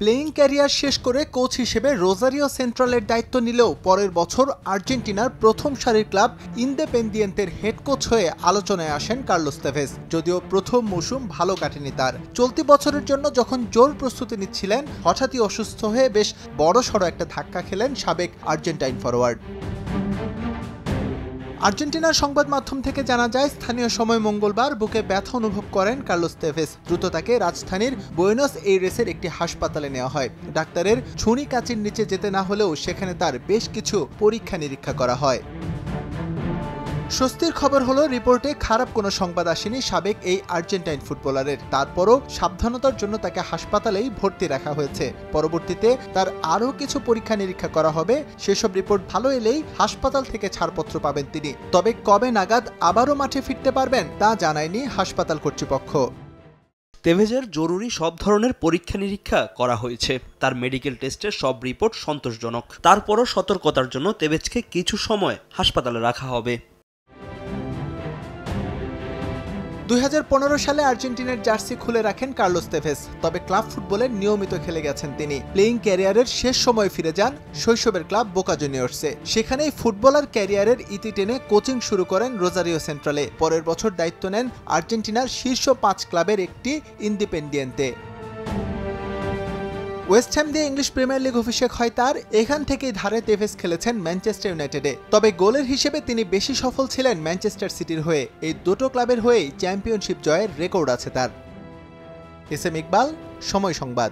Playing career শেষ করে coach হিসেবে রোজারিও সেন্ট্রালের দায়িত্ব নিলেও পরের বছর আর্জেন্টিনার প্রথম সারির ক্লাব ইনদেপেন্দিয়েন্তের হেড কোচ হয়ে আলোচনায় আসেন কার্লোস তেভেজ। যদিও প্রথম মৌসুম ভালো কাটেনি তার। চলতি বছরের জন্য যখন জোর প্রস্তুতি নিচ্ছিলেন, হঠাৎই অসুস্থ হয়ে বেশ বড়সড় একটা ধাক্কা খেলেন সাবেক আর্জেন্টাইন ফরোয়ার্ড। আর্জেন্টিনার সংবাদ মাধ্যম থেকে জানা যায়, স্থানীয় সময় মঙ্গলবার বুকে ব্যথা অনুভব করেন কার্লোস তেভেজ। দ্রুত তাকে রাজধানীর বুয়েনোস এইরেসের একটি হাসপাতালে নেওয়া হয়। ডাক্তারের ছুরি কাঁচির নিচে যেতে না হলেও সেখানে তার বেশ কিছু পরীক্ষা নিরীক্ষা করা হয়। স্বস্তির খবর হলো, রিপোর্টে খারাপ কোনো সংবাদ আসেনি সাবেক এই আর্জেন্টাইন ফুটবলারের। তারপরও সাবধানতার জন্য তাকে হাসপাতালেই ভর্তি রাখা হয়েছে। পরবর্তীতে তার আরও কিছু পরীক্ষা নিরীক্ষা করা হবে। সেসব রিপোর্ট ভালো এলেই হাসপাতাল থেকে ছাড়পত্র পাবেন তিনি। তবে কবে নাগাদ আবারও মাঠে ফিরতে পারবেন তা জানায়নি হাসপাতাল কর্তৃপক্ষ। তেভেজের জরুরি সব ধরনের পরীক্ষা নিরীক্ষা করা হয়েছে। তার মেডিকেল টেস্টের সব রিপোর্ট সন্তোষজনক। তারপরও সতর্কতার জন্য তেভেজকে কিছু সময় হাসপাতালে রাখা হবে। 2015 সালে আর্জেন্টিনার জার্সি খুলে রাখেন কার্লোস তেভেজ। তবে ক্লাব ফুটবলে নিয়মিত খেলে গেছেন তিনি। প্লেইং ক্যারিয়ারের শেষ সময় ফিরে যান শৈশবের ক্লাব বোকা জুনিয়র্সে। সেখানেই ফুটবলার ক্যারিয়ারের ইতি টেনে কোচিং শুরু করেন রোজারিও সেন্ট্রালে। পরের বছর দায়িত্ব নেন আর্জেন্টিনার শীর্ষ 5 ক্লাবের একটি ইনদেপেন্দিয়েন্তে। ওয়েস্ট হ্যাম দিয়ে ইংলিশ প্রিমিয়ার লিগ অভিষেক হয় তার। এখান থেকেই ধারে তেভেজ খেলেছেন ম্যানচেস্টার ইউনাইটেডে। তবে গোলের হিসেবে তিনি বেশি সফল ছিলেন ম্যানচেস্টার সিটির হয়ে। এই দুটো ক্লাবের হয়েই চ্যাম্পিয়নশিপ জয়ের রেকর্ড আছে তার। এস এম ইকবাল, সময় সংবাদ।